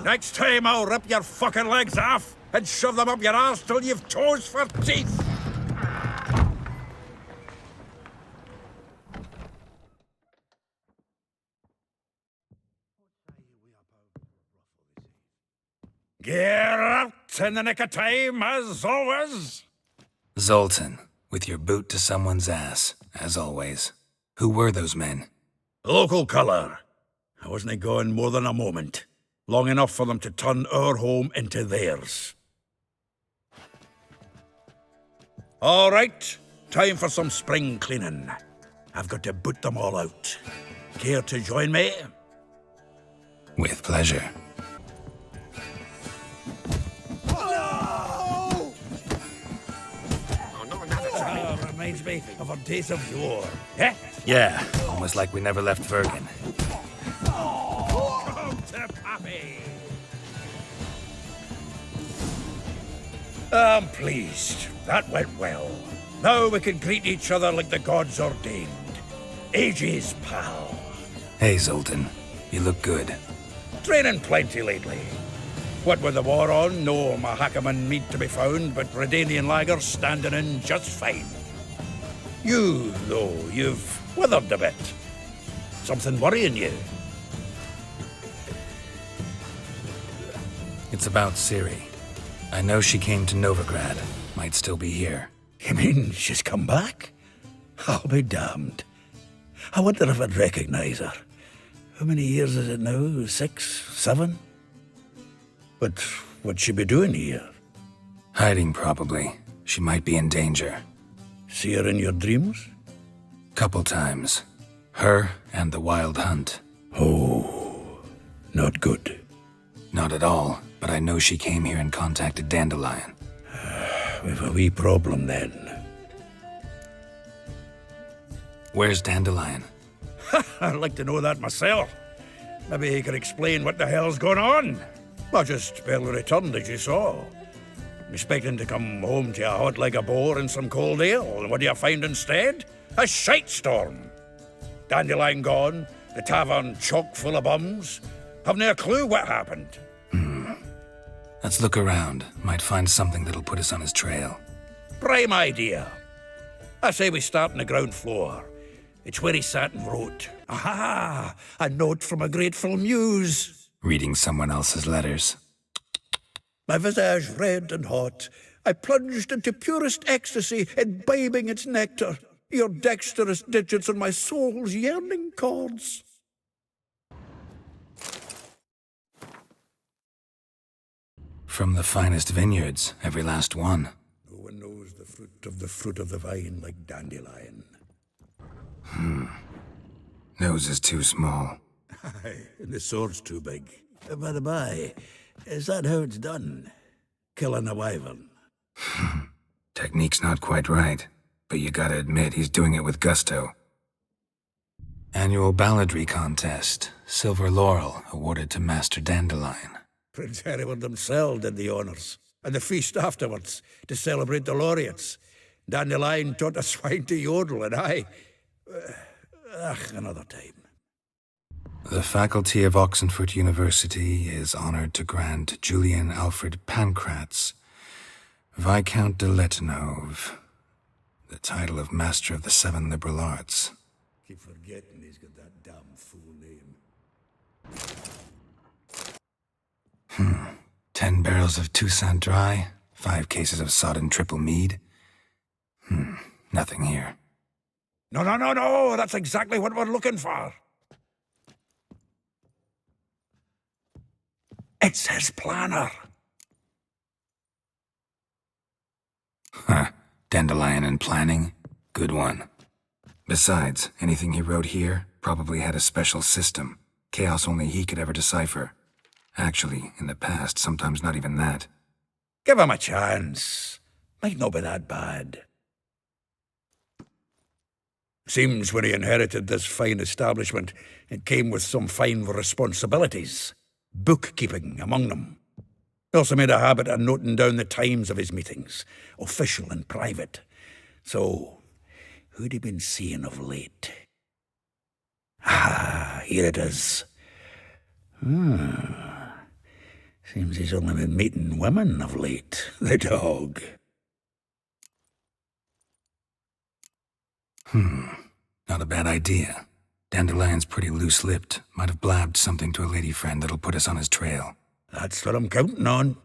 Next time I'll rip your fucking legs off and shove them up your arse till you've toes for teeth. Get out in the nick of time, as always. Zoltan, with your boot to someone's ass, as always. Who were those men? Local colour. I wasn't gone more than a moment. Long enough for them to turn our home into theirs. All right, time for some spring cleaning. I've got to boot them all out. Care to join me? With pleasure. Reminds me of our days of yore. Eh? Yeah, almost like we never left Vergen. Come to Pappy! I'm pleased. That went well. Now we can greet each other like the gods ordained. Ages, pal. Hey, Zoltan. You look good. Training plenty lately. What with the war on, no Mahakaman meat to be found, but Redanian lagers standing in just fine. You, though, you've withered a bit. Something worrying you? It's about Ciri. I know she came to Novigrad. Might still be here. You mean she's come back? I'll be damned. I wonder if I'd recognize her. How many years is it now? 6, 7? But what'd she be doing here? Hiding, probably. She might be in danger. See her in your dreams? Couple times. Her and the Wild Hunt. Oh, not good. Not at all, but I know she came here and contacted Dandelion. We've a wee problem then. Where's Dandelion? I'd like to know that myself. Maybe he could explain what the hell's going on. I just barely returned, as you saw. Expecting to come home to you hot like a boar and some cold ale, and what do you find instead? A shite storm. Dandelion gone, the tavern chock full of bums. Haven't a clue what happened. Let's look around. Might find something that'll put us on his trail. Prime idea. I say we start on the ground floor. It's where he sat and wrote. Aha! A note from a grateful muse. Reading someone else's letters. My visage red and hot, I plunged into purest ecstasy, imbibing its nectar, your dexterous digits on my soul's yearning chords. From the finest vineyards, every last one. No one knows the fruit of the vine like Dandelion. Nose is too small. Aye, and the sword's too big. By the by, is that how it's done? Killing a wyvern? Technique's not quite right, but you gotta admit he's doing it with gusto. Annual balladry contest. Silver laurel awarded to Master Dandelion. Prince Hereward himself did the honours, and the feast afterwards, to celebrate the laureates. Dandelion taught a swine to yodel, and I... another time. The faculty of Oxenford University is honored to grant Julian Alfred Pancratz, Viscount de Letonov, the title of Master of the Seven Liberal Arts. Keep forgetting he's got that damn fool name. 10 barrels of Toussaint Dry, 5 cases of sodden triple mead. Nothing here. No, that's exactly what we're looking for. It's his planner. Dandelion and planning? Good one. Besides, anything he wrote here probably had a special system. Chaos only he could ever decipher. Actually, in the past, sometimes not even that. Give him a chance. Might not be that bad. Seems when he inherited this fine establishment, it came with some fine responsibilities. Bookkeeping among them. He also made a habit of noting down the times of his meetings, official and private. So, who'd he been seeing of late? Here it is. Seems he's only been meeting women of late, the dog. Not a bad idea. Dandelion's pretty loose-lipped. Might have blabbed something to a lady friend that'll put us on his trail. That's what I'm counting on.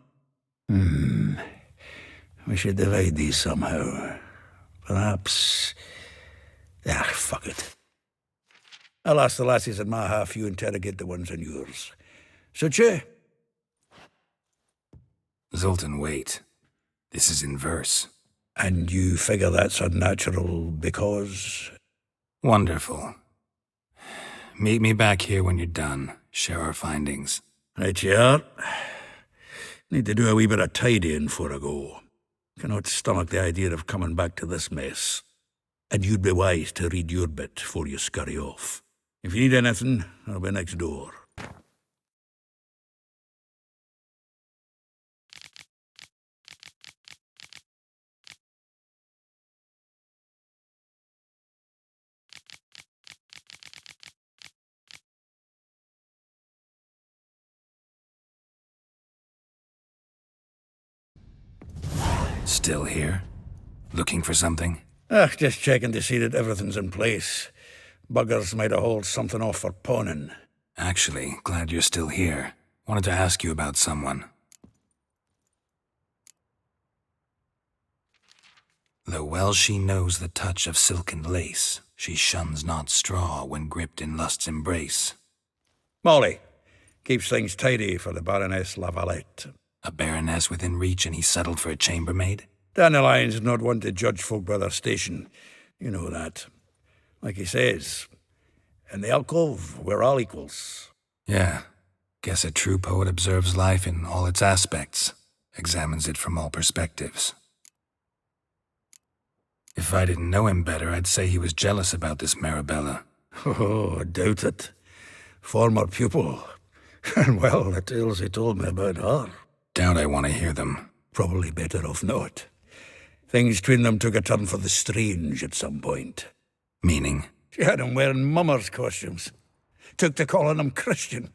We should divide these somehow. Perhaps... fuck it. I'll ask the lassies in my half, you interrogate the ones in yours. Suit you? Zoltan, wait. This is in verse. And you figure that's unnatural because... Wonderful. Meet me back here when you're done. Share our findings. Right you are. Need to do a wee bit of tidying before I go. Cannot stomach the idea of coming back to this mess. And you'd be wise to read your bit before you scurry off. If you need anything, I'll be next door. Still here? Looking for something? Just checking to see that everything's in place. Buggers might have hauled something off for pawning. Actually, glad you're still here. Wanted to ask you about someone. Though well she knows the touch of silken lace, she shuns not straw when gripped in lust's embrace. Molly. Keeps things tidy for the Baroness Lavalette. A baroness within reach and he's settled for a chambermaid? Dandelion's not one to judge folk by their station. You know that. Like he says, in the alcove, we're all equals. Yeah. Guess a true poet observes life in all its aspects, examines it from all perspectives. If I didn't know him better, I'd say he was jealous about this Marabella. Oh, I doubt it. Former pupil. And well, the tales he told me about her. Doubt I want to hear them. Probably better off not. Things between them took a turn for the strange at some point. Meaning? She had him wearing mummers' costumes. Took to calling him Christian,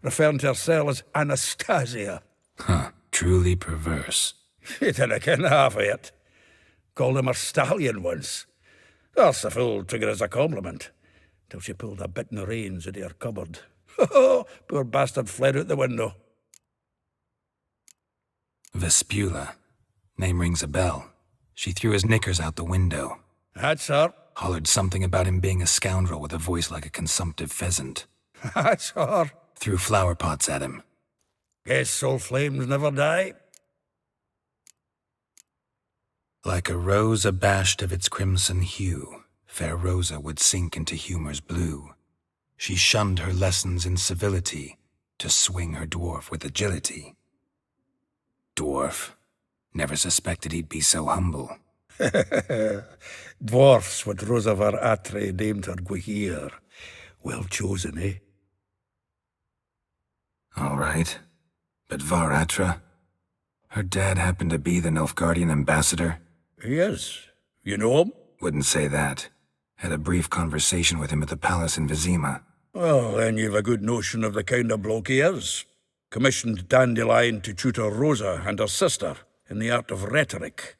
referring to herself as Anastasia. Huh. Truly perverse. He didn't ken half of it. Called him a stallion once. That's the fool took it as a compliment, till she pulled a bit in the reins out of her cupboard. Poor bastard fled out the window. Vespula. Name rings a bell. She threw his knickers out the window. That's her. Hollered something about him being a scoundrel with a voice like a consumptive pheasant. That's her. Threw flower pots at him. Guess soul flames never die. Like a rose abashed of its crimson hue, fair Rosa would sink into humor's blue. She shunned her lessons in civility to swing her dwarf with agility. Dwarf. Never suspected he'd be so humble. Dwarfs what Rosa var Atre named her Guihir. Well chosen, eh? All right. But Varatra? Her dad happened to be the Nilfgaardian ambassador? He is. You know him? Wouldn't say that. Had a brief conversation with him at the palace in Vizima. Well, then you've a good notion of the kind of bloke he is. Commissioned Dandelion to tutor Rosa and her sister in the art of rhetoric.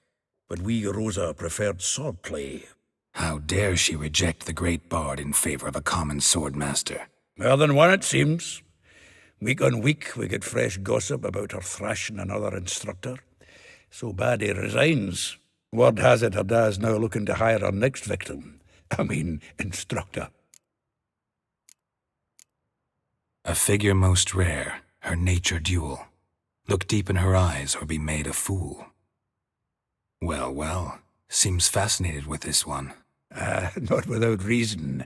But we, Rosa, preferred swordplay. How dare she reject the great bard in favor of a common swordmaster? More than one, it seems. Week on week, we get fresh gossip about her thrashing another instructor. So bad he resigns. Word has it her dad's now looking to hire her next victim. Instructor. A figure most rare, her nature dual. Look deep in her eyes or be made a fool. Well, well, seems fascinated with this one. Not without reason.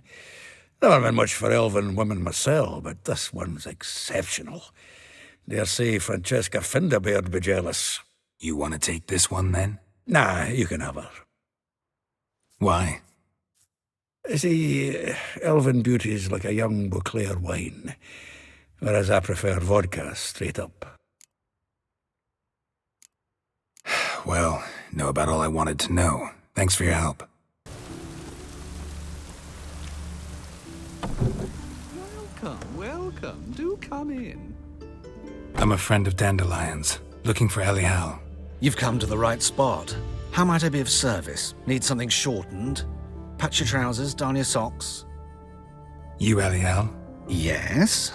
Never been much for elven women myself, but this one's exceptional. Dare say Francesca Finderbeard be jealous. You want to take this one, then? Nah, you can have her. Why? See, elven beauty's like a young Beauclair wine, whereas I prefer vodka straight up. Well, know about all I wanted to know. Thanks for your help. Welcome, welcome. Do come in. I'm a friend of Dandelion's, looking for Elial. You've come to the right spot. How might I be of service? Need something shortened? Patch your trousers, darn your socks. You Elial? Yes.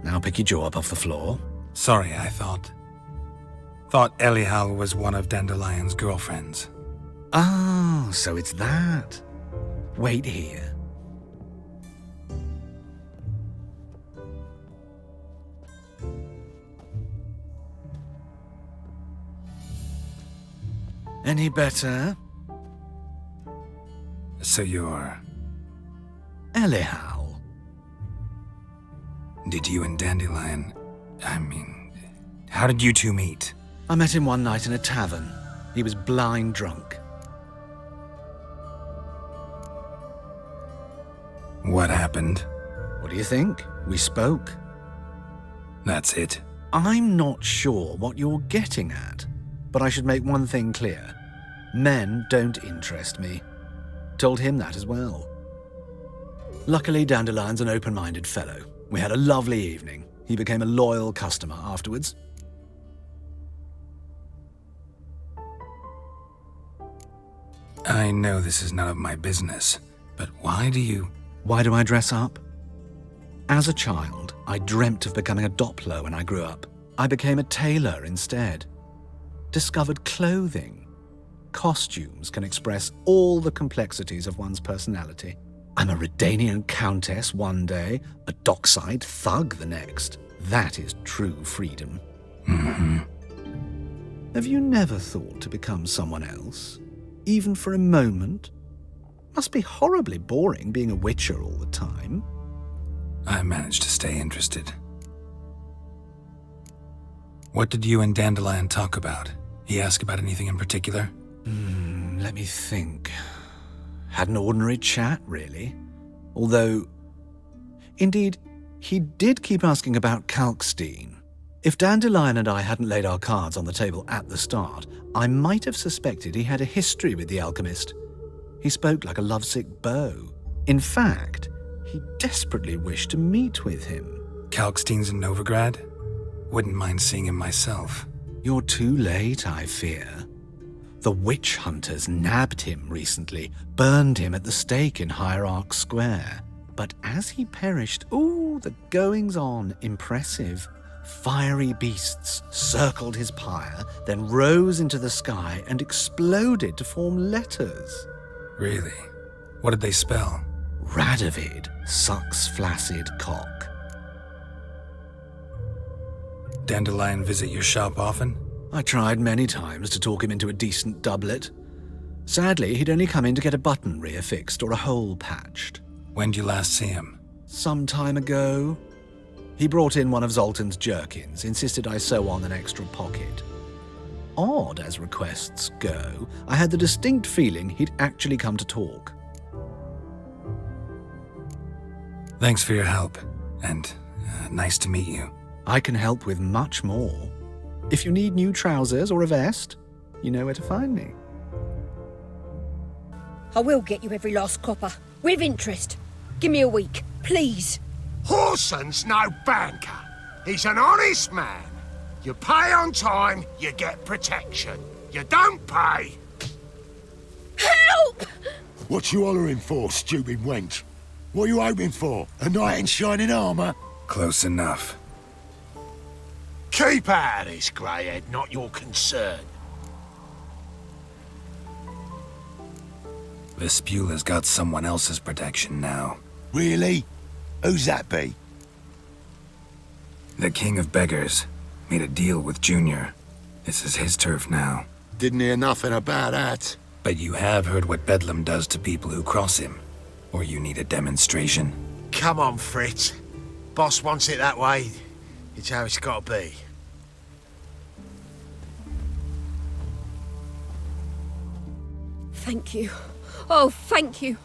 Now pick your jaw up off the floor. Sorry, I thought Elial was one of Dandelion's girlfriends. Ah, so it's that. Wait here. Any better? So you're... Elial. Did you and Dandelion... how did you two meet? I met him one night in a tavern. He was blind drunk. What happened? What do you think? We spoke. That's it. I'm not sure what you're getting at, but I should make one thing clear. Men don't interest me. Told him that as well. Luckily, Dandelion's an open-minded fellow. We had a lovely evening. He became a loyal customer afterwards. I know this is none of my business, but why do you... Why do I dress up? As a child, I dreamt of becoming a Doppler when I grew up. I became a tailor instead. Discovered clothing. Costumes can express all the complexities of one's personality. I'm a Redanian countess one day, a dockside thug the next. That is true freedom. Mm-hmm. Have you never thought to become someone else? Even for a moment? Must be horribly boring being a witcher all the time. I managed to stay interested. What did you and Dandelion talk about? He asked about anything in particular? Let me think. Had an ordinary chat, really. Although, indeed, he did keep asking about Kalkstein. If Dandelion and I hadn't laid our cards on the table at the start, I might have suspected he had a history with the alchemist. He spoke like a lovesick beau. In fact, he desperately wished to meet with him. Kalkstein's in Novigrad? Wouldn't mind seeing him myself. You're too late, I fear. The witch hunters nabbed him recently, burned him at the stake in Hierarch Square. But as he perished, the goings-on, impressive. Fiery beasts circled his pyre, then rose into the sky and exploded to form letters. Really? What did they spell? Radovid sucks flaccid cock. Dandelion visit your shop often? I tried many times to talk him into a decent doublet. Sadly, he'd only come in to get a button reaffixed or a hole patched. When did you last see him? Some time ago. He brought in one of Zoltan's jerkins, insisted I sew on an extra pocket. Odd as requests go, I had the distinct feeling he'd actually come to talk. Thanks for your help, and nice to meet you. I can help with much more. If you need new trousers or a vest, you know where to find me. I will get you every last copper, with interest. Give me a week, please. Horson's no banker. He's an honest man. You pay on time, you get protection. You don't pay... Help! What you hollering for, stupid wench? What you hoping for? A knight in shining armour? Close enough. Keep out of this, Greyhead, not your concern. Vespula's got someone else's protection now. Really? Who's that be? The King of Beggars made a deal with Junior. This is his turf now. Didn't hear nothing about that. But you have heard what Bedlam does to people who cross him. Or you need a demonstration. Come on, Fritz. Boss wants it that way. It's how it's got to be. Thank you. Oh, thank you.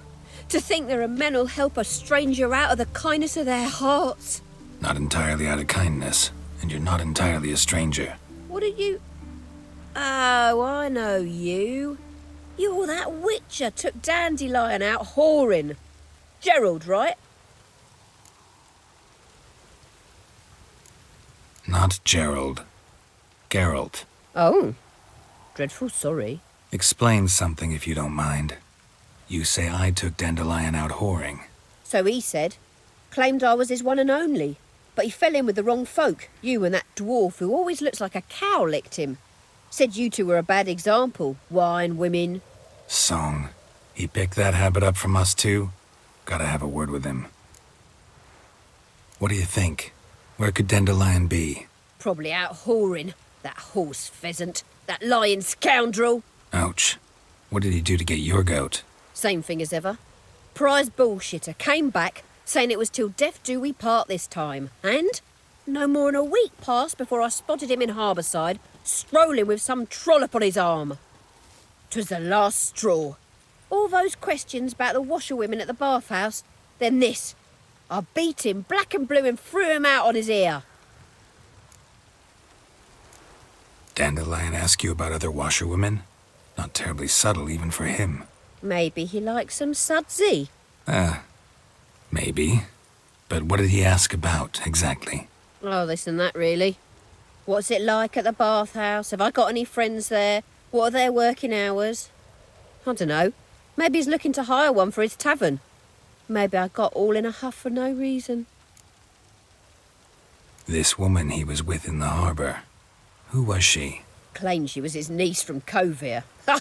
To think there are men who'll help a stranger out of the kindness of their hearts. Not entirely out of kindness, and you're not entirely a stranger. What are you... Oh, I know you. You're that witcher took Dandelion out whoring. Gerald, right? Not Gerald. Geralt. Oh, dreadful sorry. Explain something if you don't mind. You say I took Dandelion out whoring. So he said. Claimed I was his one and only. But he fell in with the wrong folk. You and that dwarf who always looks like a cow licked him. Said you two were a bad example. Wine, women. Song. He picked that habit up from us too? Gotta have a word with him. What do you think? Where could Dandelion be? Probably out whoring. That horse pheasant. That lying scoundrel. Ouch. What did he do to get your goat? Same thing as ever. Prize bullshitter came back, saying it was till death do we part this time. And no more than a week passed before I spotted him in Harbourside, strolling with some trollop on his arm. 'Twas the last straw. All those questions about the washerwomen at the bathhouse, then this. I beat him black and blue and threw him out on his ear. Dandelion ask you about other washerwomen? Not terribly subtle even for him. Maybe he likes some sudsy. Maybe. But what did he ask about, exactly? Oh, this and that, really. What's it like at the bathhouse? Have I got any friends there? What are their working hours? I don't know. Maybe he's looking to hire one for his tavern. Maybe I got all in a huff for no reason. This woman he was with in the harbour. Who was she? Claimed she was his niece from Kovir. Ha!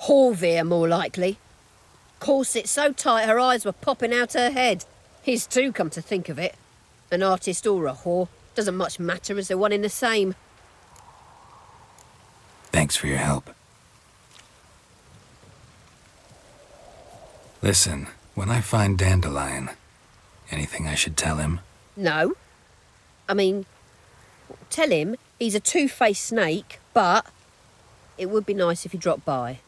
Horvir, more likely. Corset so tight her eyes were popping out her head. His too, come to think of it. An artist or a whore. Doesn't much matter as they're one in the same. Thanks for your help. Listen, when I find Dandelion, anything I should tell him? No. I mean, tell him he's a two-faced snake, but it would be nice if he dropped by.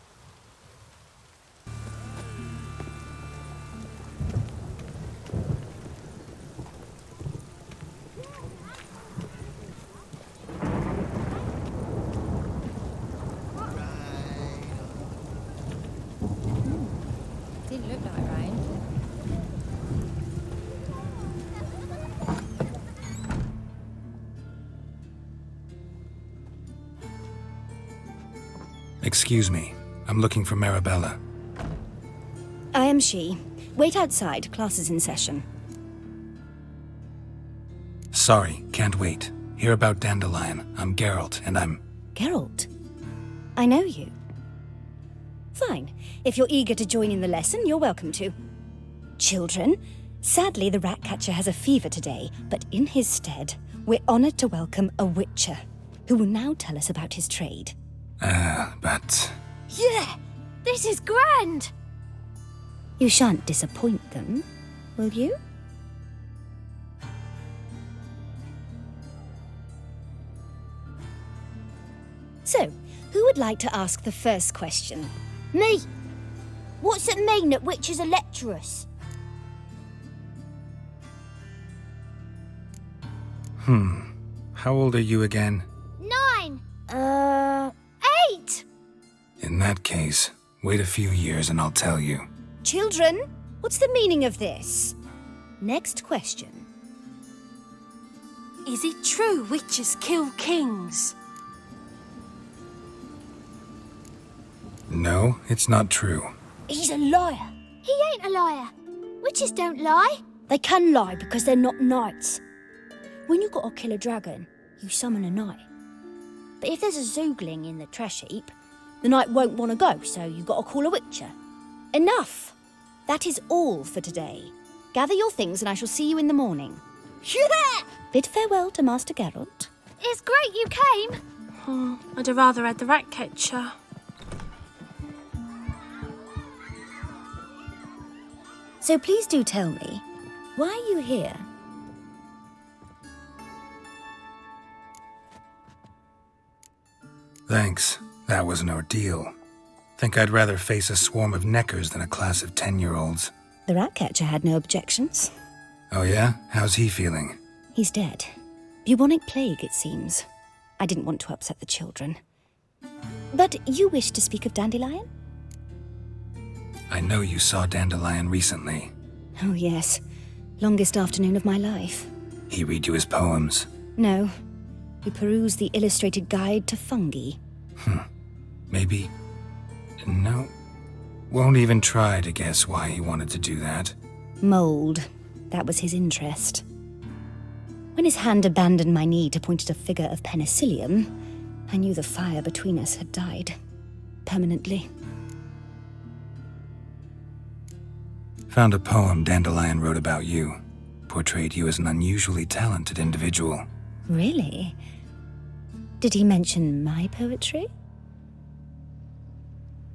Didn't look like rain. Excuse me, I'm looking for Marabella. I am she. Wait outside, class is in session. Sorry, can't wait. Hear about Dandelion. I'm Geralt, and I'm... Geralt? I know you. Fine. If you're eager to join in the lesson, you're welcome to. Children, sadly the Ratcatcher has a fever today, but in his stead, we're honoured to welcome a Witcher, who will now tell us about his trade. But... Yeah! This is grand! You shan't disappoint them, will you? So, who would like to ask the first question? Me! What's it mean that witches are lecturers? How old are you again? 9! 8! In that case, wait a few years and I'll tell you. Children, what's the meaning of this? Next question. Is it true witches kill kings? No, it's not true. He's a liar. He ain't a liar. Witches don't lie. They can lie because they're not knights. When you gotta kill a dragon, you summon a knight. But if there's a zoogling in the trash heap, the knight won't want to go, so you gotta call a witcher. Enough! That is all for today. Gather your things and I shall see you in the morning. Yeah! Bid farewell to Master Geralt. It's great you came. Oh, I'd have rather had the Ratcatcher. So please do tell me, why are you here? Thanks. That was an ordeal. Think I'd rather face a swarm of neckers than a class of 10-year-olds. The Ratcatcher had no objections. Oh yeah? How's he feeling? He's dead. Bubonic plague, it seems. I didn't want to upset the children. But you wish to speak of Dandelion? I know you saw Dandelion recently. Oh, yes. Longest afternoon of my life. He read you his poems. No. to peruse the illustrated guide to fungi. Maybe. No. Won't even try to guess why he wanted to do that. Mold. That was his interest. When his hand abandoned my knee to point at a figure of penicillium, I knew the fire between us had died. Permanently. Found a poem Dandelion wrote about you. Portrayed you as an unusually talented individual. Really? Did he mention my poetry?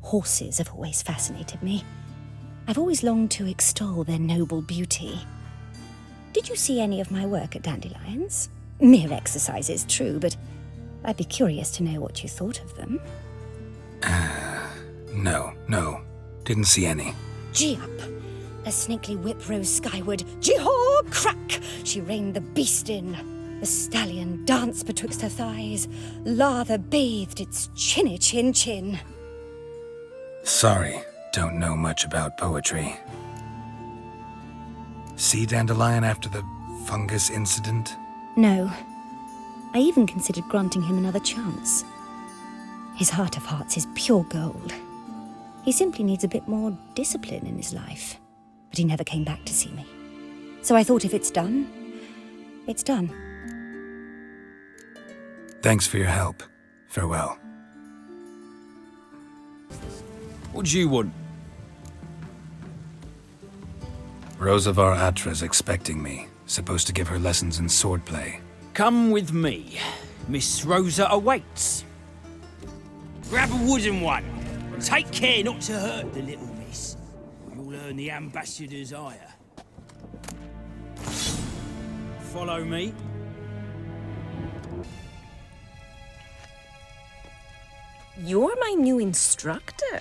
Horses have always fascinated me. I've always longed to extol their noble beauty. Did you see any of my work at Dandelions? Mere exercises, true, but I'd be curious to know what you thought of them. No. Didn't see any. Gee up! A snakely whip rose skyward. Jee-haw! Crack! She reined the beast in. The stallion danced betwixt her thighs. Lather bathed its chinny chin. Sorry, don't know much about poetry. See Dandelion after the fungus incident? No. I even considered granting him another chance. His heart of hearts is pure gold. He simply needs a bit more discipline in his life. But he never came back to see me. So I thought if it's done, it's done. Thanks for your help. Farewell. What do you want? Rosavar Atra's expecting me. Supposed to give her lessons in swordplay. Come with me. Miss Rosa awaits. Grab a wooden one. And take care not to hurt the little miss. Or you'll earn the ambassador's ire. Follow me. You're my new instructor.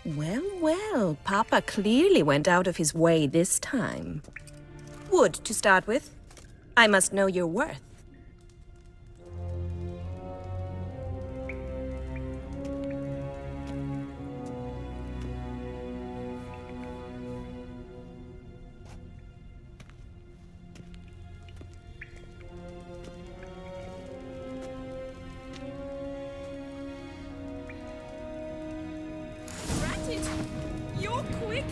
Well, Papa clearly went out of his way this time. Wood, to start with. I must know your worth. You're quick.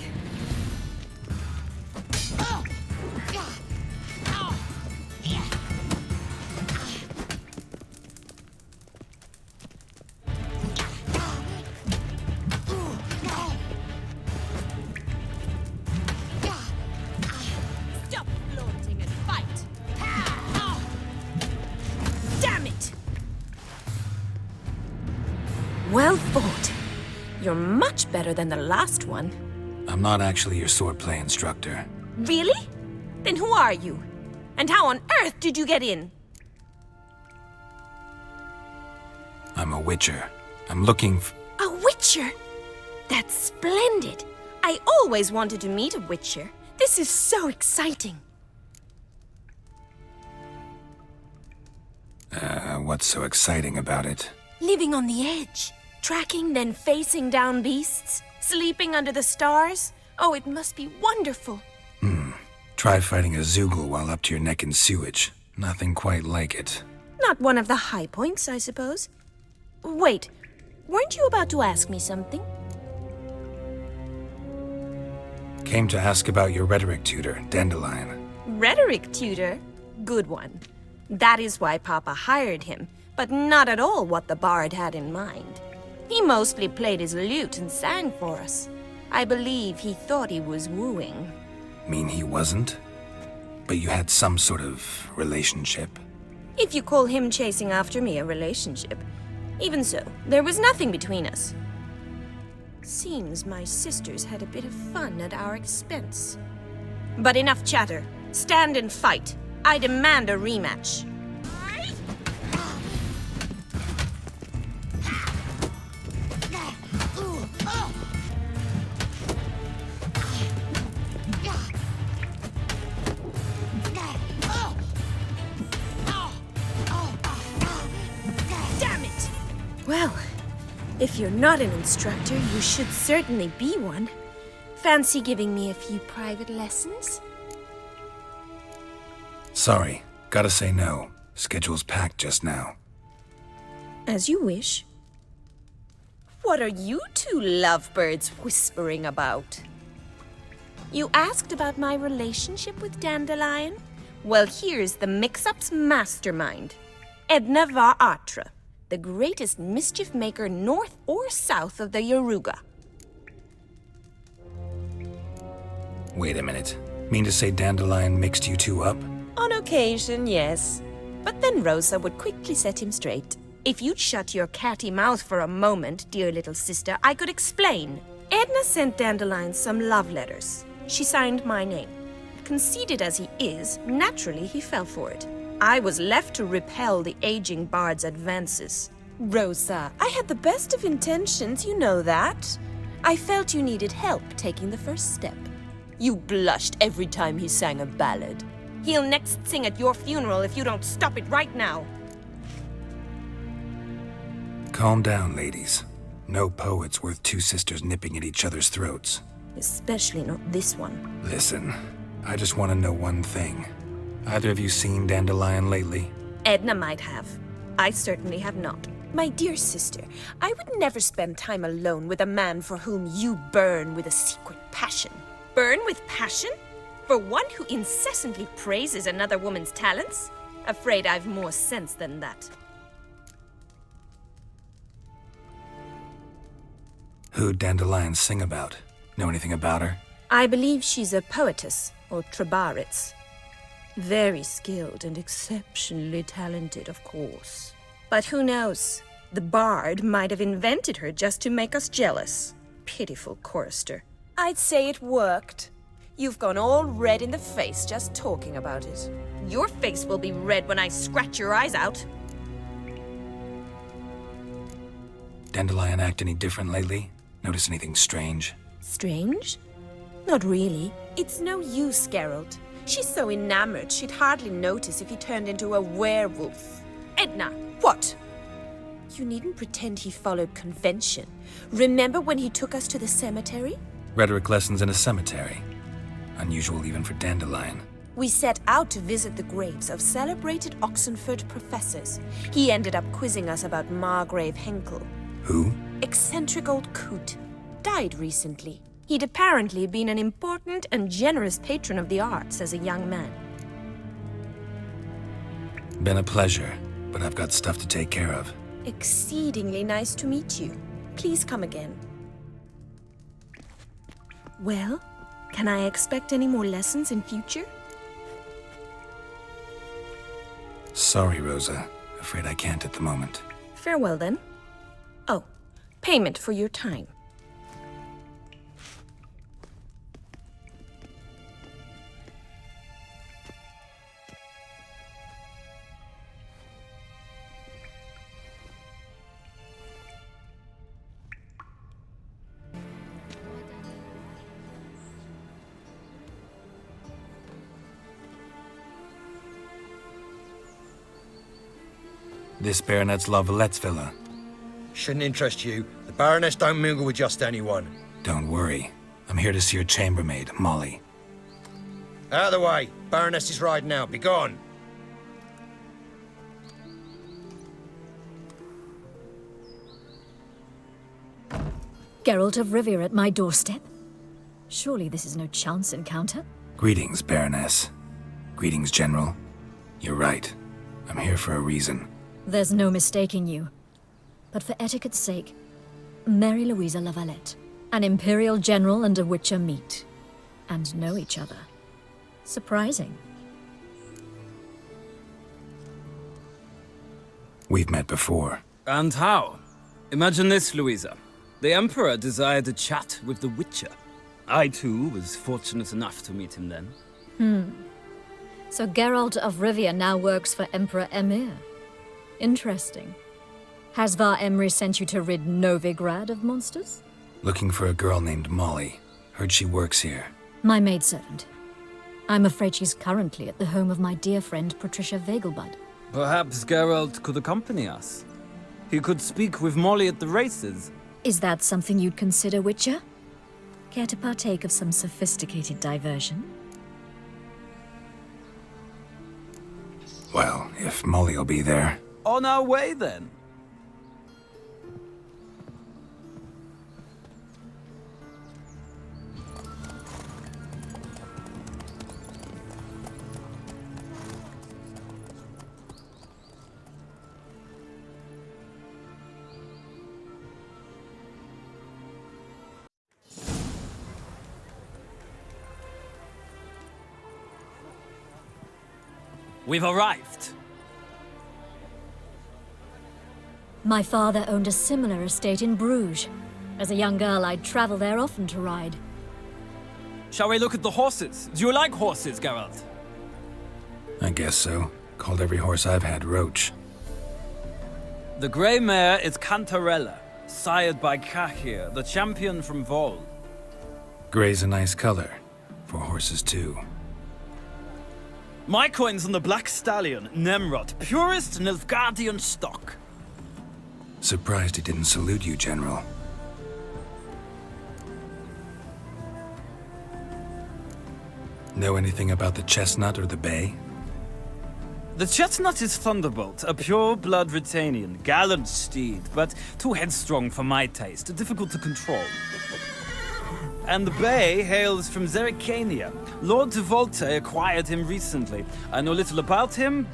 Stop flaunting and fight! Damn it! Well fought. You're much better than the last one. I'm not actually your swordplay instructor. Really? Then who are you? And how on earth did you get in? I'm a witcher. I'm looking A witcher? That's splendid. I always wanted to meet a witcher. This is so exciting. What's so exciting about it? Living on the edge. Tracking, then facing down beasts. Sleeping under the stars. Oh, it must be wonderful. Try fighting a Zoogle while up to your neck in sewage. Nothing quite like it. Not one of the high points, I suppose. Wait, weren't you about to ask me something? Came to ask about your rhetoric tutor, Dandelion. Rhetoric tutor? Good one. That is why Papa hired him, but not at all what the bard had in mind. He mostly played his lute and sang for us. I believe he thought he was wooing. Mean he wasn't? But you had some sort of relationship. If you call him chasing after me a relationship. Even so, there was nothing between us. Seems my sisters had a bit of fun at our expense. But enough chatter. Stand and fight. I demand a rematch. Damn it! Well, if you're not an instructor, you should certainly be one. Fancy giving me a few private lessons? Sorry, gotta say no. Schedule's packed just now. As you wish. What are you two lovebirds whispering about? You asked about my relationship with Dandelion? Well, here's the mix-up's mastermind. Edna var Atra, the greatest mischief maker north or south of the Yaruga. Wait a minute. Mean to say Dandelion mixed you two up? On occasion, yes. But then Rosa would quickly set him straight. If you'd shut your catty mouth for a moment, dear little sister, I could explain. Edna sent Dandelion some love letters. She signed my name. Conceited as he is, naturally he fell for it. I was left to repel the aging bard's advances. Rosa, I had the best of intentions, you know that. I felt you needed help taking the first step. You blushed every time he sang a ballad. He'll next sing at your funeral if you don't stop it right now. Calm down, ladies. No poet's worth two sisters nipping at each other's throats. Especially not this one. Listen, I just want to know one thing. Either of you seen Dandelion lately? Edna might have. I certainly have not. My dear sister, I would never spend time alone with a man for whom you burn with a secret passion. Burn with passion? For one who incessantly praises another woman's talents? Afraid I've more sense than that. Who'd Dandelion sing about? Know anything about her? I believe she's a poetess, or Trebaritz. Very skilled and exceptionally talented, of course. But who knows? The bard might have invented her just to make us jealous. Pitiful chorister. I'd say it worked. You've gone all red in the face just talking about it. Your face will be red when I scratch your eyes out. Dandelion act any different lately? Notice anything strange? Strange? Not really. It's no use, Geralt. She's so enamored she'd hardly notice if he turned into a werewolf. Edna, what? You needn't pretend he followed convention. Remember when he took us to the cemetery? Rhetoric lessons in a cemetery. Unusual even for Dandelion. We set out to visit the graves of celebrated Oxenford professors. He ended up quizzing us about Margrave Henkel. Who? Eccentric old coot. Died recently. He'd apparently been an important and generous patron of the arts as a young man. Been a pleasure, but I've got stuff to take care of. Exceedingly nice to meet you. Please come again. Well, can I expect any more lessons in future? Sorry, Rosa. Afraid I can't at the moment. Farewell, then. Oh, payment for your time. This Baronet's La Vallette's villa. Shouldn't interest you. The Baroness don't mingle with just anyone. Don't worry. I'm here to see her chambermaid, Molly. Out of the way. Baroness is riding out. Be gone. Geralt of Rivia at my doorstep? Surely this is no chance encounter? Greetings, Baroness. Greetings, General. You're right. I'm here for a reason. There's no mistaking you. But for etiquette's sake, Mary Louisa La Valette. An Imperial General and a Witcher meet. And know each other. Surprising. We've met before. And how? Imagine this, Louisa. The Emperor desired a chat with the Witcher. I, too, was fortunate enough to meet him then. So Geralt of Rivia now works for Emperor Emhyr. Interesting. Has Var Emry sent you to rid Novigrad of monsters? Looking for a girl named Molly. Heard she works here. My maidservant. I'm afraid she's currently at the home of my dear friend Patricia Vegelbud. Perhaps Geralt could accompany us. He could speak with Molly at the races. Is that something you'd consider, Witcher? Care to partake of some sophisticated diversion? Well, if Molly'll be there. On our way, then. We've arrived. My father owned a similar estate in Bruges. As a young girl, I'd travel there often to ride. Shall we look at the horses? Do you like horses, Geralt? I guess so. Called every horse I've had Roach. The grey mare is Cantarella, sired by Cahir, the champion from Vol. Grey's a nice color. For horses, too. My coin's on the Black Stallion, Nemrod, purest Nilfgaardian stock. Surprised he didn't salute you, General. Know anything about the Chestnut or the Bay? The Chestnut is Thunderbolt, a pure-blood Britannian, gallant steed, but too headstrong for my taste, difficult to control. And the Bay hails from Zerrikania. Lord de Volte acquired him recently. I know little about him,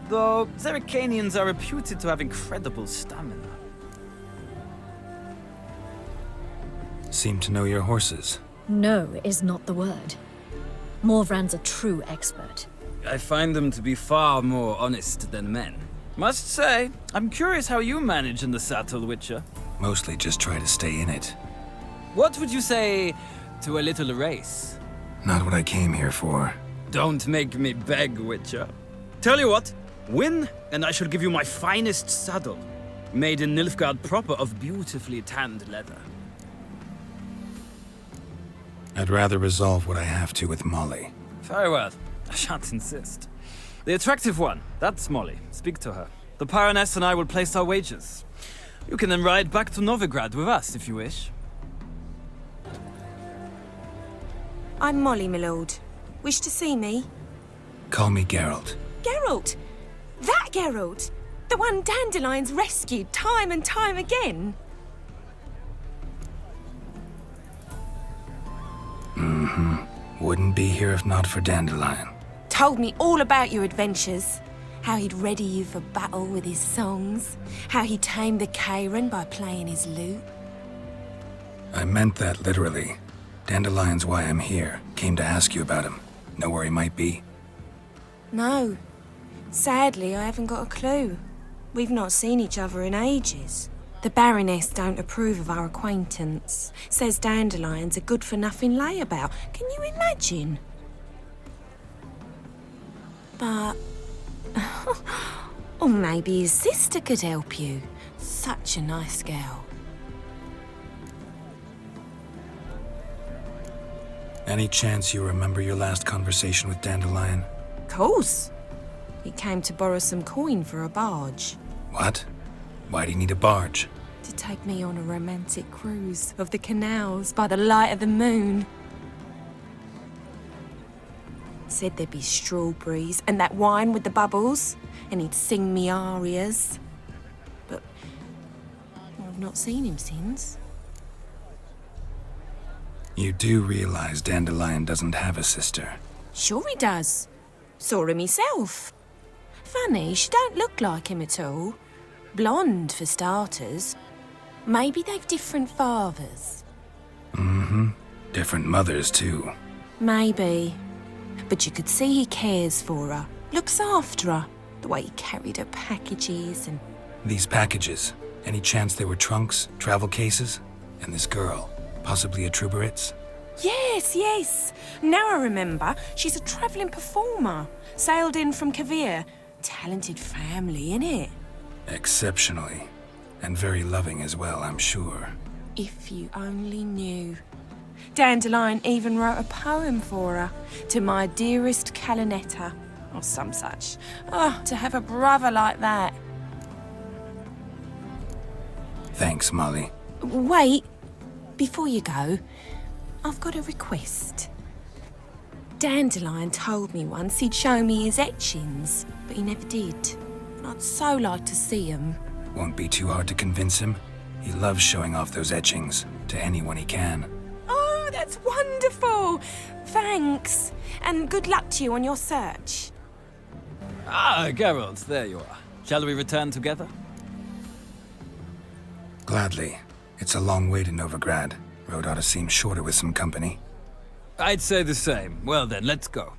though Zerrikanians are reputed to have incredible stamina. Seem to know your horses. No is not the word. Morvran's a true expert. I find them to be far more honest than men. Must say, I'm curious how you manage in the saddle, Witcher. Mostly just try to stay in it. What would you say to a little race? Not what I came here for. Don't make me beg, Witcher. Tell you what, win, and I shall give you my finest saddle. Made in Nilfgaard proper of beautifully tanned leather. I'd rather resolve what I have to with Molly. Very well. I shan't insist. The attractive one, that's Molly. Speak to her. The Baroness and I will place our wagers. You can then ride back to Novigrad with us, if you wish. I'm Molly, my lord. Wish to see me? Call me Geralt. Geralt! That Geralt! The one Dandelion's rescued time and time again! Wouldn't be here if not for Dandelion. Told me all about your adventures. How he'd ready you for battle with his songs. How he tamed the Kairan by playing his lute. I meant that literally. Dandelion's why I'm here. Came to ask you about him. Know where he might be? No. Sadly, I haven't got a clue. We've not seen each other in ages. The Baroness don't approve of our acquaintance. Says Dandelion's a good-for-nothing layabout. Can you imagine? But... or maybe his sister could help you. Such a nice girl. Any chance you remember your last conversation with Dandelion? Course. He came to borrow some coin for a barge. What? Why do you need a barge? To take me on a romantic cruise of the canals by the light of the moon. Said there'd be strawberries and that wine with the bubbles, and he'd sing me arias. But I've not seen him since. You do realize Dandelion doesn't have a sister? Sure he does. Saw him myself. Funny, she don't look like him at all. Blonde, for starters. Maybe they've different fathers. Different mothers, too. Maybe. But you could see he cares for her. Looks after her. The way he carried her packages and... These packages, any chance they were trunks, travel cases? And this girl, possibly a Truberitz? Yes, yes. Now I remember. She's a travelling performer. Sailed in from Kavir. Talented family, innit? Exceptionally. And very loving as well, I'm sure. If you only knew. Dandelion even wrote a poem for her. To my dearest Calinetta. Or some such. Oh, to have a brother like that. Thanks, Molly. Wait. Before you go, I've got a request. Dandelion told me once he'd show me his etchings, but he never did. And I'd so like to see them. Won't be too hard to convince him. He loves showing off those etchings to anyone he can. Oh, that's wonderful! Thanks, and good luck to you on your search. Ah, Geralt, there you are. Shall we return together? Gladly. It's a long way to Novigrad. Road ought to seem shorter with some company. I'd say the same. Well then, let's go.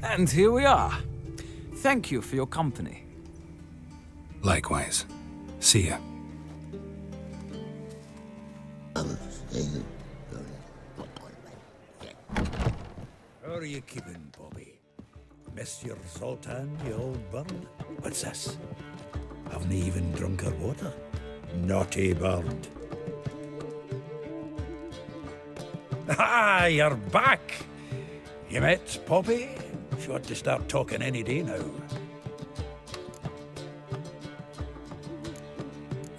And here we are. Thank you for your company. Likewise. See ya. How are you keeping, Bobby? Monsieur Zoltan, you old bird? What's this? Haven't even drunk her water? Naughty bird. Ah, you're back! You met Poppy? She ought to start talking any day now.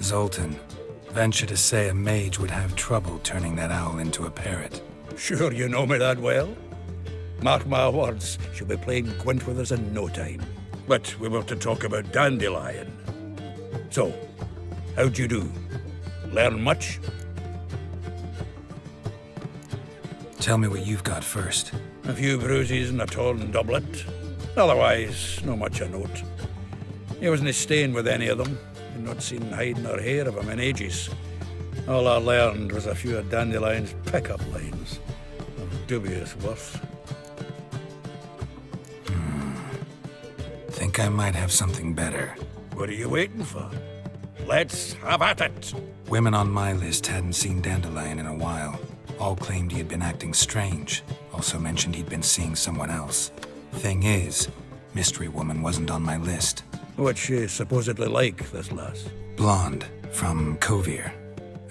Zoltan. Venture to say a mage would have trouble turning that owl into a parrot. Sure you know me that well? Mark my words, she'll be playing quint with us in no time. But we were to talk about Dandelion. So, how'd you do? Learn much? Tell me what you've got first. A few bruises and a torn doublet. Otherwise, no much a note. He wasn't staying with any of them. I'd not seen hiding or hair of him in ages. All I learned was a few of Dandelion's pickup lines of dubious worth. Think I might have something better. What are you waiting for? Let's have at it! Women on my list hadn't seen Dandelion in a while. All claimed he had been acting strange. Also mentioned he'd been seeing someone else. Thing is, Mystery Woman wasn't on my list. What's she supposedly like, this lass? Blonde, from Kovir.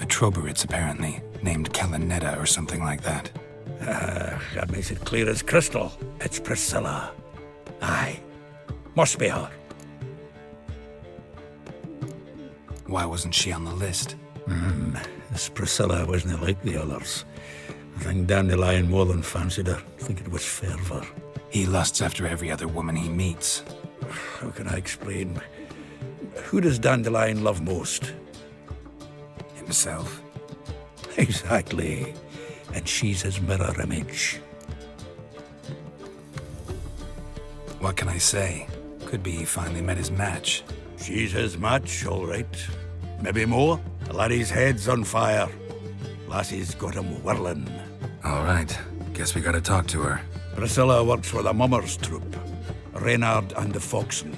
A Troberitz, apparently, named Kalanetta or something like that. That makes it clear as crystal. It's Priscilla. Aye. Must be her. Why wasn't she on the list? This Priscilla wasn't like the others. I think Dandelion more than fancied her. I think it was fervour. He lusts after every other woman he meets. How can I explain? Who does Dandelion love most? Himself. Exactly. And she's his mirror image. What can I say? Could be he finally met his match. She's his match, all right. Maybe more. The laddie's head's on fire. Lassie's got him whirling. All right. Guess we gotta talk to her. Priscilla works for the Mummers troupe. Reynard and the Foxen.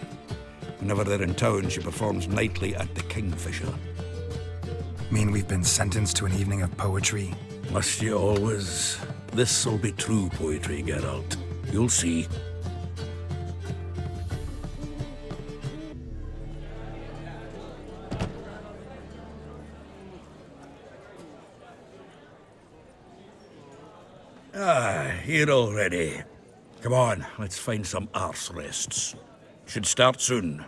Whenever they're in town, she performs nightly at the Kingfisher. Mean we've been sentenced to an evening of poetry? Must you always? This'll be true poetry, Geralt. You'll see. Here already. Come on, let's find some arse rests. Should start soon.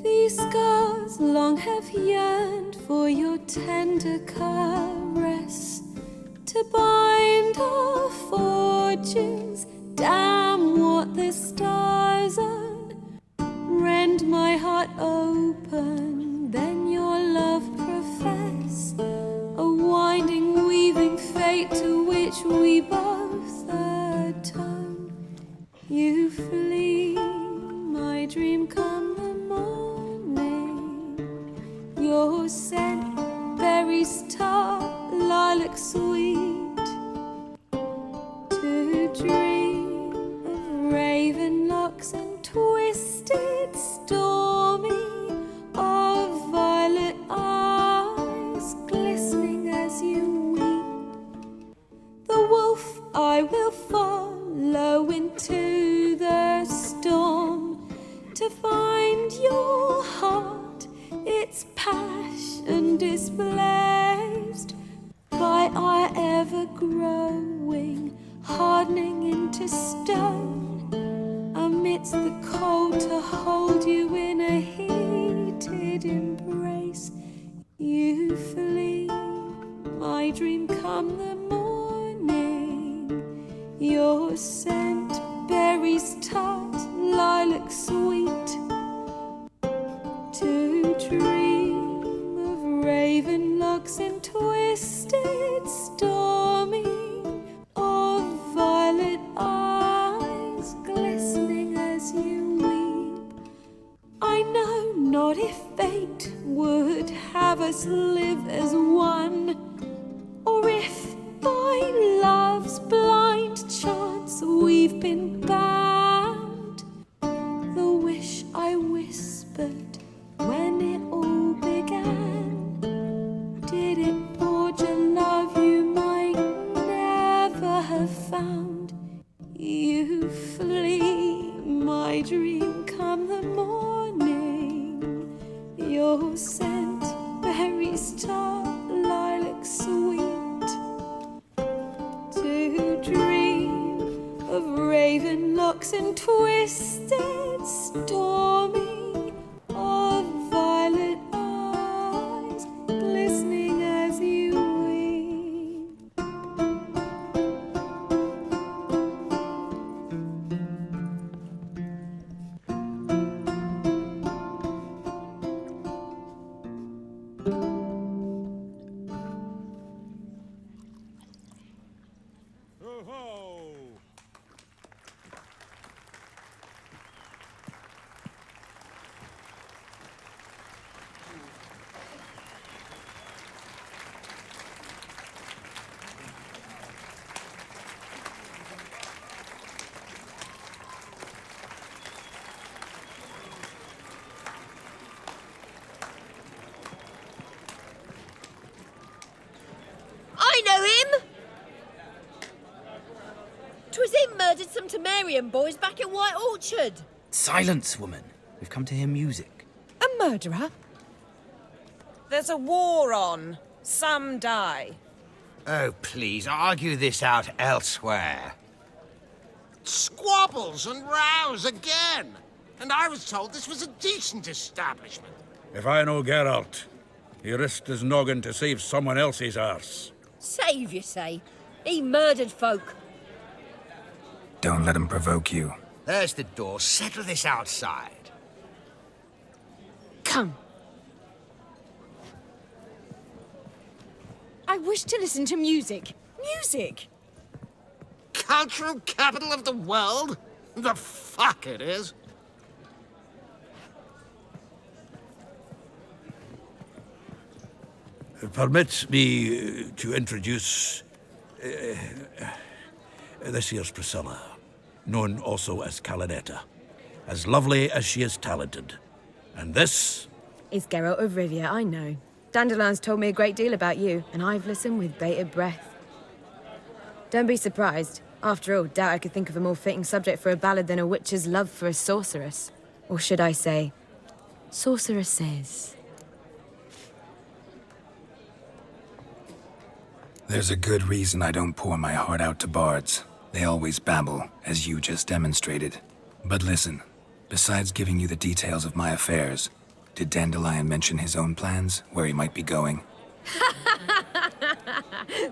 These scars long have yearned for your tender caress to bind our wishes. Damn what the stars are. Rend my heart open, then your love profess. A winding, weaving fate to which we both atone. You flee, my dream come the morning. Your scent, berries tart, lilac sweet. To dream of raven locks and twisted, stormy, of violet eyes glistening as you weep. The wolf I will follow into the storm to find your heart, its passion displaced by our ever-growing, hardening into stone, amidst the cold to hold you in a heated embrace. You flee, my dream come the morning. Your scent, berries tart, lilac sweet. To dream of raven locks and twisted, stormy, of violet eyes glistening as you weep. I know not if fate would have us live as one, or if by love's blind chance we've been bound. The wish I whispered when it all began, did it forge a love you might never have found? You flee, my dream come the morning. Your scent, berries tart, lilac sweet. To dream of raven locks and twisted, stormy, of violet eyes glistening as you weep. I know him! 'Twas him murdered some Temerian boys back in White Orchard. Silence, woman. We've come to hear music. A murderer? There's a war on. Some die. Oh, please, argue this out elsewhere. Squabbles and rows again. And I was told this was a decent establishment. If I know Geralt, he risked his noggin to save someone else's arse. Save, you say? He murdered folk. Don't let him provoke you. There's the door. Settle this outside. Come. I wish to listen to music. Music! Cultural capital of the world? The fuck it is. Permit me to introduce this here's Priscilla, known also as Calinetta, as lovely as she is talented. And this Is Geralt of Rivia, I know. Dandelion's told me a great deal about you, and I've listened with bated breath. Don't be surprised. After all, doubt I could think of a more fitting subject for a ballad than a witch's love for a sorceress. Or should I say, sorceresses. There's a good reason I don't pour my heart out to bards. They always babble, as you just demonstrated. But listen, besides giving you the details of my affairs, did Dandelion mention his own plans, where he might be going?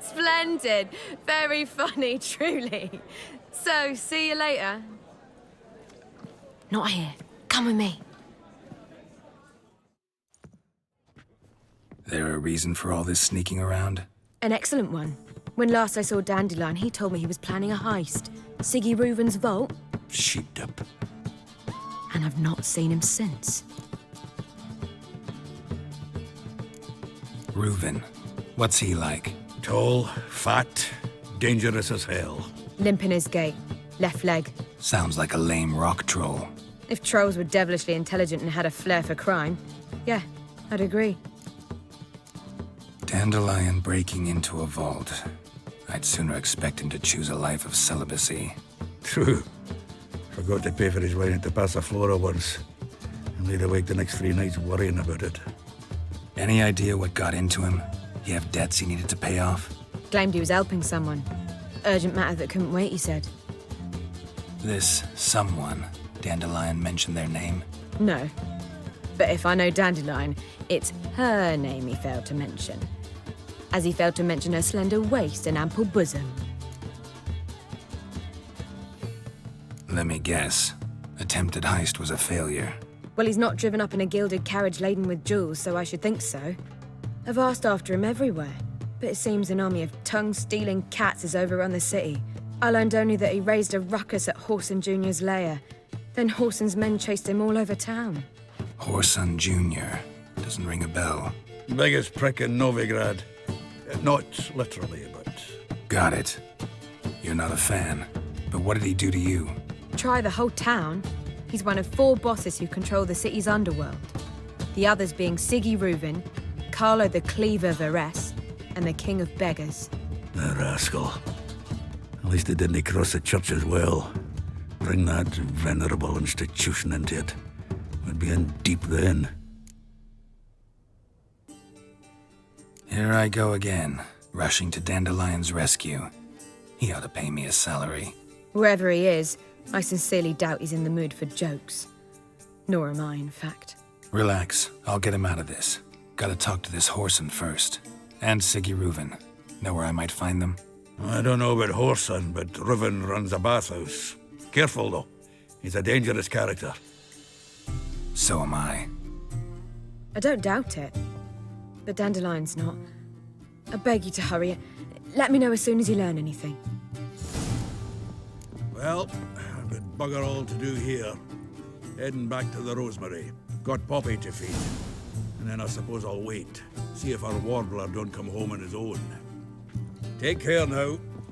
Splendid. Very funny, truly. So, see you later. Not here. Come with me. There a reason for all this sneaking around? An excellent one. When last I saw Dandelion, he told me he was planning a heist. Siggy Reuven's vault. Sheep-dip. And I've not seen him since. Reuven. What's he like? Tall, fat, dangerous as hell. Limp in his gait. Left leg. Sounds like a lame rock troll. If trolls were devilishly intelligent and had a flair for crime, yeah, I'd agree. Dandelion breaking into a vault. I'd sooner expect him to choose a life of celibacy. True. Forgot to pay for his wine at the Passiflora once. And laid awake the next 3 nights worrying about it. Any idea what got into him? He have debts he needed to pay off? Claimed he was helping someone. Urgent matter that couldn't wait, he said. This someone, Dandelion mentioned their name? No. But if I know Dandelion, it's her name he failed to mention. As he failed to mention her slender waist and ample bosom. Let me guess. Attempted heist was a failure. Well, he's not driven up in a gilded carriage laden with jewels, so I should think so. I've asked after him everywhere, but it seems an army of tongue-stealing cats has overrun the city. I learned only that he raised a ruckus at Whoreson Jr.'s lair. Then Whoreson's men chased him all over town. Whoreson Jr. Doesn't ring a bell. Biggest prick in Novigrad. Not literally, but... Got it. You're not a fan. But what did he do to you? Try the whole town. He's one of 4 bosses who control the city's underworld. The others being Siggy Reuven, Carlo the Cleaver Varese, and the King of Beggars. The rascal. At least he didn't cross the church as well. Bring that venerable institution into it. We'd be in deep then. Here I go again, rushing to Dandelion's rescue. He ought to pay me a salary. Wherever he is, I sincerely doubt he's in the mood for jokes. Nor am I, in fact. Relax, I'll get him out of this. Gotta talk to this Whoreson first. And Siggy Reuven. Know where I might find them? I don't know about Whoreson, but Reuven runs a bathhouse. Careful, though. He's a dangerous character. So am I. I don't doubt it. But Dandelion's not. I beg you to hurry. Let me know as soon as you learn anything. Well, I've got bugger all to do here. Heading back to the Rosemary. Got Poppy to feed. And then I suppose I'll wait. See if our warbler don't come home on his own. Take care now.